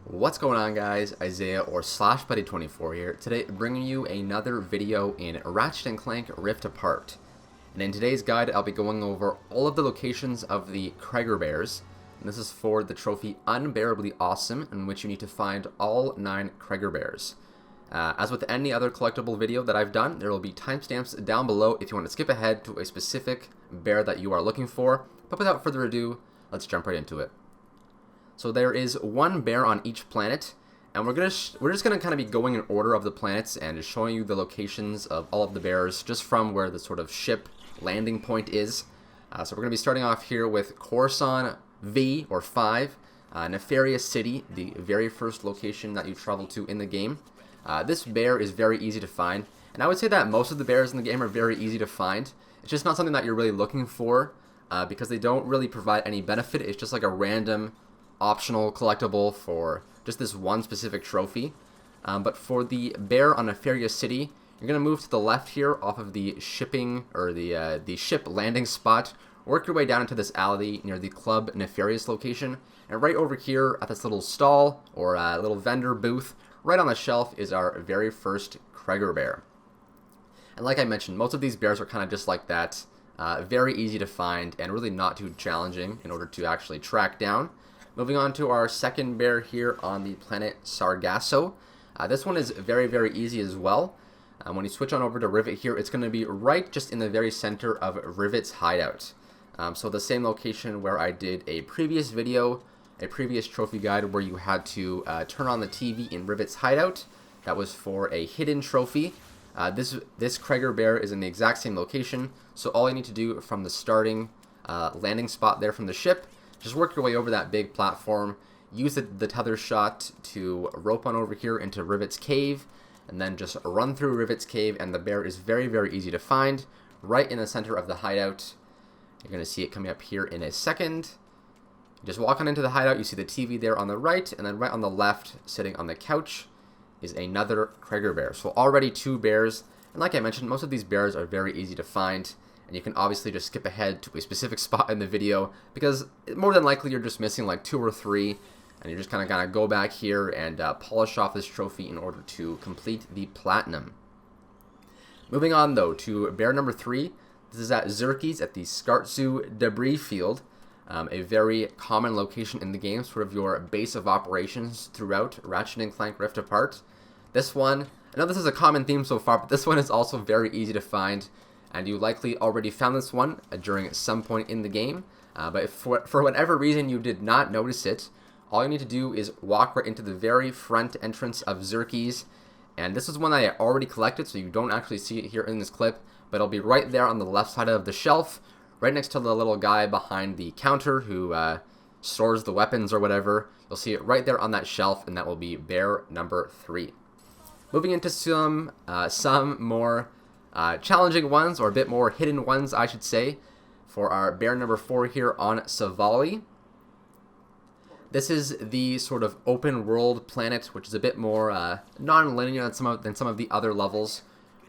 What's going on, guys? Isaiah or /Buddy24 here, today bringing you another video in Ratchet & Clank Rift Apart. And in today's guide, I'll be going over all of the locations of the CraiggerBears, and this is for the trophy Unbearably Awesome, in which you need to find all 9 CraiggerBears. As with any other collectible video that I've done, there will be timestamps down below if you want to skip ahead to a specific bear that you are looking for, but without further ado, let's jump right into it. So there is one bear on each planet, and we're just gonna kind of be going in order of the planets and just showing you the locations of all of the bears just from where the sort of ship landing point is. So we're gonna be starting off here with CORSON V or 5, Nefarious City, the very first location that you travel to in the game. This bear is very easy to find, and I would say that most of the bears in the game are very easy to find. It's just not something that you're really looking for because they don't really provide any benefit. It's just like a random optional collectible for just this one specific trophy. But for the bear on Nefarious City, you're going to move to the left here off of the shipping or the ship landing spot. Work your way down into this alley near the Club Nefarious location, and right over here at this little stall or little vendor booth, right on the shelf is our very first CraiggerBear. And like I mentioned, most of these bears are kind of just like that, very easy to find and really not too challenging in order to actually track down. Moving on to our second bear here on the planet Sargasso. This one is very, very easy as well. When you switch on over to Rivet here, it's going to be right just in the very center of Rivet's hideout. So the same location where I did a previous video, a previous trophy guide where you had to turn on the TV in Rivet's hideout. That was for a hidden trophy. This CraiggerBear is in the exact same location, so all you need to do from the starting landing spot there from the ship, just work your way over that big platform, use the tether shot to rope on over here into Rivet's cave, and then just run through Rivet's cave, and the bear is very, very easy to find, right in the center of the hideout. You're going to see it coming up here in a second. Just walk on into the hideout, you see the TV there on the right, and then right on the left, sitting on the couch, is another CraiggerBear. So already 2 bears, and like I mentioned, most of these bears are very easy to find. And you can obviously just skip ahead to a specific spot in the video because more than likely you're just missing like 2 or 3, and you're just kind of gonna go back here and polish off this trophy in order to complete the platinum. Moving on though to bear number 3. This is at ZURKIE'S at the Skartzu debris field, a very common location in the game, sort of your base of operations throughout Ratchet & Clank Rift Apart. This one, I know this is a common theme so far, but this one is also very easy to find. And you likely already found this one during some point in the game. But if for whatever reason you did not notice it, all you need to do is walk right into the very front entrance of ZURKI'S. And this is one I already collected, so you don't actually see it here in this clip. But it'll be right there on the left side of the shelf, right next to the little guy behind the counter who stores the weapons or whatever. You'll see it right there on that shelf, and that will be bear number 3. Moving into some more challenging ones, or a bit more hidden ones, I should say, for our bear number 4 here on SAVALI. This is the sort of open world planet, which is a bit more non-linear than some of the other levels.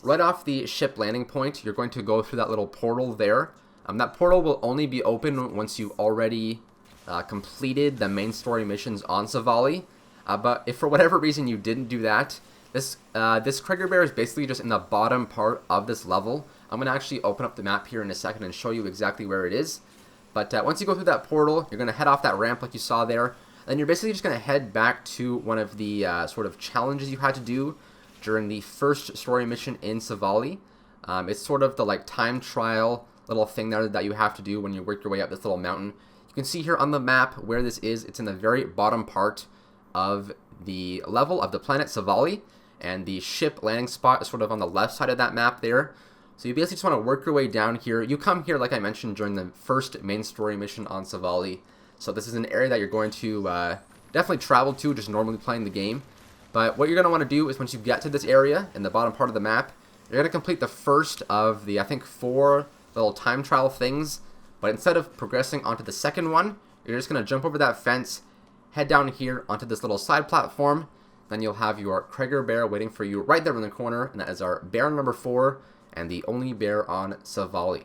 Right off the ship landing point, you're going to go through that little portal there. That portal will only be open once you've already completed the main story missions on SAVALI. But if for whatever reason you didn't do that, this CraiggerBear is basically just in the bottom part of this level. I'm going to actually open up the map here in a second and show you exactly where it is. But once you go through that portal, you're going to head off that ramp like you saw there. Then you're basically just going to head back to one of the sort of challenges you had to do during the first story mission in SAVALI. It's sort of the like time trial little thing there that you have to do when you work your way up this little mountain. You can see here on the map where this is. It's in the very bottom part of the level of the planet SAVALI. And the ship landing spot is sort of on the left side of that map there. So you basically just want to work your way down here. You come here, like I mentioned, during the first main story mission on SAVALI. So this is an area that you're going to definitely travel to just normally playing the game. But what you're going to want to do is once you get to this area in the bottom part of the map, you're going to complete the first of the, I think, 4 little time trial things. But instead of progressing onto the second one, you're just going to jump over that fence, head down here onto this little side platform. Then you'll have your CraiggerBear waiting for you right there in the corner, and that is our bear number 4, and the only bear on SAVALI.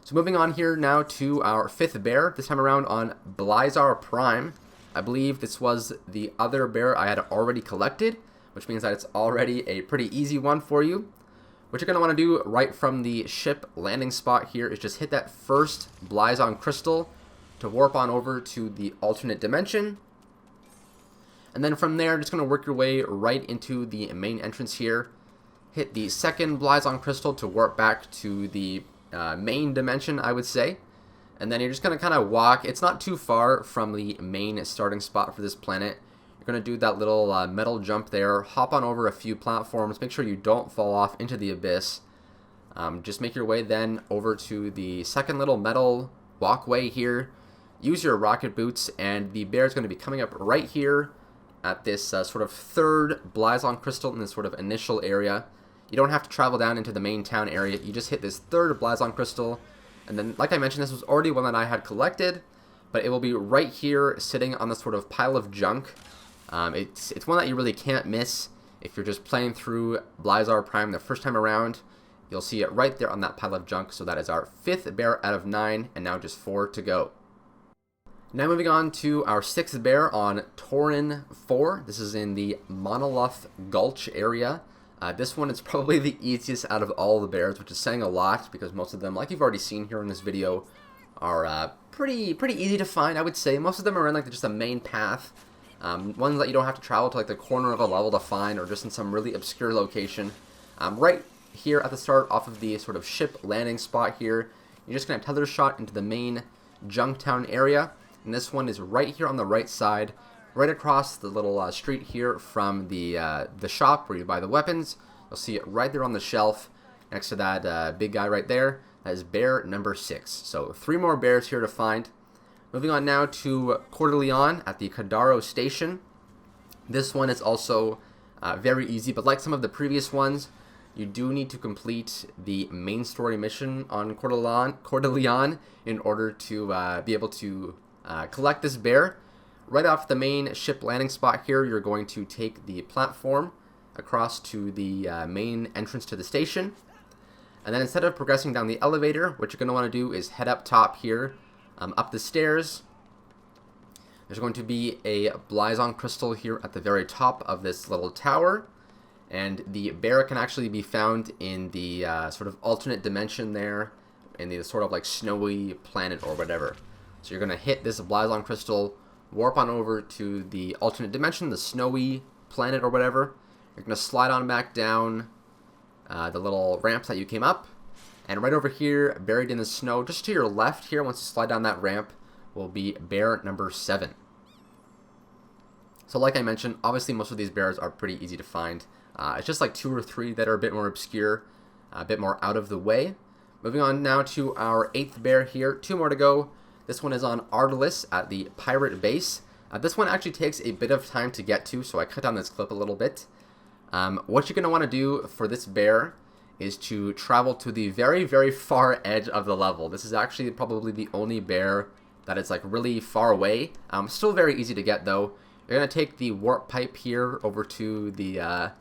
So moving on here now to our 5th bear, this time around on BLIZAR Prime. I believe this was the other bear I had already collected, which means that it's already a pretty easy one for you. What you're going to want to do right from the ship landing spot here is just hit that first BLIZAR crystal to warp on over to the alternate dimension. And then from there, just going to work your way right into the main entrance here. Hit the second BLIZAR crystal to warp back to the main dimension, I would say. And then you're just going to kind of walk. It's not too far from the main starting spot for this planet. You're going to do that little metal jump there, hop on over a few platforms, make sure you don't fall off into the abyss. Just make your way then over to the second little metal walkway here. Use your rocket boots, and the bear is going to be coming up right here at this sort of third BLIZAR crystal in this sort of initial area. You don't have to travel down into the main town area. You just hit this third BLIZAR crystal, and then, like I mentioned, this was already one that I had collected, but it will be right here sitting on this sort of pile of junk. It's one that you really can't miss if you're just playing through BLIZAR Prime the first time around. You'll see it right there on that pile of junk. So that is our 5th bear out of 9, and now just 4 to go. Now moving on to our 6th bear on TORREN 4. This is in the Monolith Gulch area. This one is probably the easiest out of all the bears, which is saying a lot because most of them, like you've already seen here in this video, are pretty easy to find, I would say. Most of them are in like just the main path. Ones that you don't have to travel to like the corner of a level to find, or just in some really obscure location. Right here at the start, off of the sort of ship landing spot here, you're just going to tether shot into the main Junktown area. And this one is right here on the right side, right across the little street here from the shop where you buy the weapons. You'll see it right there on the shelf next to that big guy right there. That is bear number 6. So 3 more bears here to find. Moving on now to CORDELION at the Kadaro station. This one is also very easy, but like some of the previous ones, you do need to complete the main story mission on CORDELION in order to be able to collect this bear. Right off the main ship landing spot here, you're going to take the platform across to the main entrance to the station. And then instead of progressing down the elevator, what you're going to want to do is head up top here. Up the stairs, there's going to be a BLIZAR crystal here at the very top of this little tower, and the bear can actually be found in the sort of alternate dimension there, in the sort of like snowy planet or whatever. So you're going to hit this BLIZAR crystal, warp on over to the alternate dimension, the snowy planet or whatever. You're going to slide on back down the little ramps that you came up. And right over here, buried in the snow, just to your left here, once you slide down that ramp, will be bear number 7. So like I mentioned, obviously most of these bears are pretty easy to find. It's just like 2 or 3 that are a bit more obscure, a bit more out of the way. Moving on now to our 8th bear here. 2 more to go. This one is on ARDOLIS at the pirate base. This one actually takes a bit of time to get to, so I cut down this clip a little bit. What you're going to want to do for this bear is to travel to the very far edge of the level. This is actually probably the only bear that is like really far away. Still very easy to get though. You're gonna take the warp pipe here over to the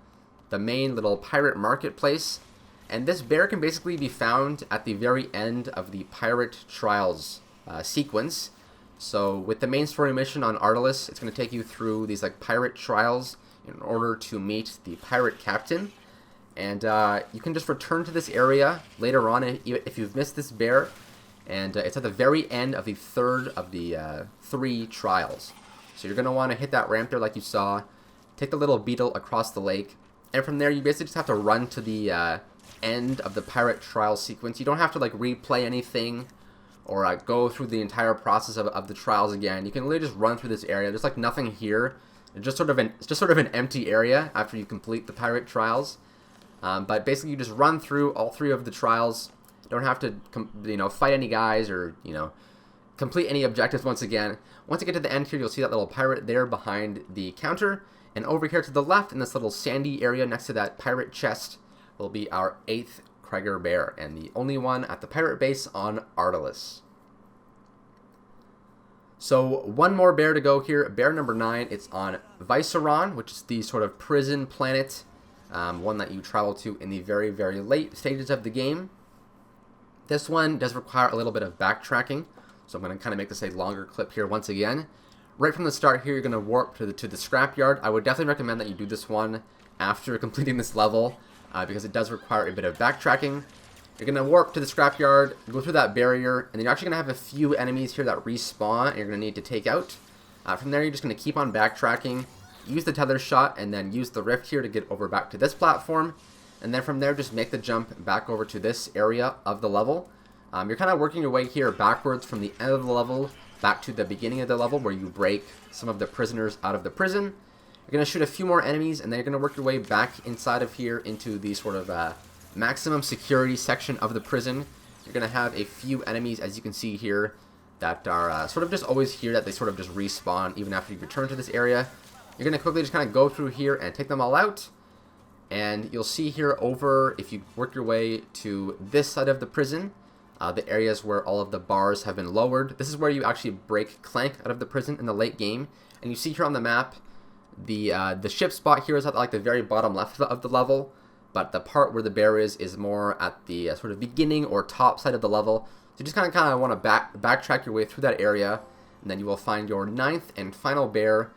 main little pirate marketplace, and this bear can basically be found at the very end of the pirate trials sequence. So with the main story mission on ARDOLIS, it's gonna take you through these like pirate trials in order to meet the pirate captain. And you can just return to this area later on if you've missed this bear. And it's at the very end of the 3rd of the 3 trials. So you're going to want to hit that ramp there like you saw. Take the little beetle across the lake. And from there, you basically just have to run to the end of the pirate trial sequence. You don't have to like replay anything or go through the entire process of the trials again. You can literally just run through this area. There's like nothing here. It's just sort of an empty area after you complete the pirate trials. But basically, you just run through all 3 of the trials. You don't have to, fight any guys or, complete any objectives once again. Once you get to the end here, you'll see that little pirate there behind the counter. And over here to the left, in this little sandy area next to that pirate chest, will be our 8th CraiggerBear, and the only one at the pirate base on ARDOLIS. So 1 more bear to go here. Bear number 9. It's on VICERON, which is the sort of prison planet. One that you travel to in the very late stages of the game. This one does require a little bit of backtracking, so I'm going to kind of make this a longer clip here once again. Right from the start here, you're going to warp to the scrapyard. I would definitely recommend that you do this one after completing this level, because it does require a bit of backtracking. You're going to warp to the scrapyard, go through that barrier, and then you're actually going to have a few enemies here that respawn and you're going to need to take out. From there, you're just going to keep on backtracking, use the tether shot, and then use the rift here to get over back to this platform. And then from there, just make the jump back over to this area of the level. You're kind of working your way here backwards from the end of the level back to the beginning of the level where you break some of the prisoners out of the prison. You're going to shoot a few more enemies, and then you're going to work your way back inside of here into the sort of maximum security section of the prison. You're going to have a few enemies, as you can see here, that are sort of just always here, that they sort of just respawn even after you return to this area. You're going to quickly just kind of go through here and take them all out. And you'll see here over, if you work your way to this side of the prison, the areas where all of the bars have been lowered. This is where you actually break Clank out of the prison in the late game. And you see here on the map, the ship spot here is at like the very bottom left of the level, but the part where the bear is more at the sort of beginning or top side of the level. So you just kind of want to backtrack your way through that area, and then you will find your 9th and final bear.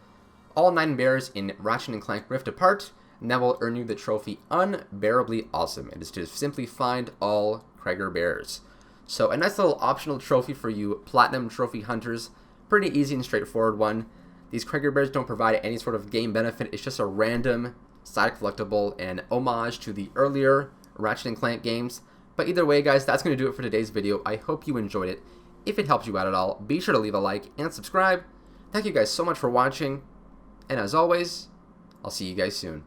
All 9 bears in Ratchet & Clank Rift Apart, and that will earn you the trophy Unbearably Awesome. It is to simply find all CraiggerBears. So a nice little optional trophy for you Platinum Trophy hunters. Pretty easy and straightforward one. These CraiggerBears don't provide any sort of game benefit. It's just a random side collectible and homage to the earlier Ratchet & Clank games. But either way, guys, that's going to do it for today's video. I hope you enjoyed it. If it helped you out at all, be sure to leave a like and subscribe. Thank you guys so much for watching. And as always, I'll see you guys soon.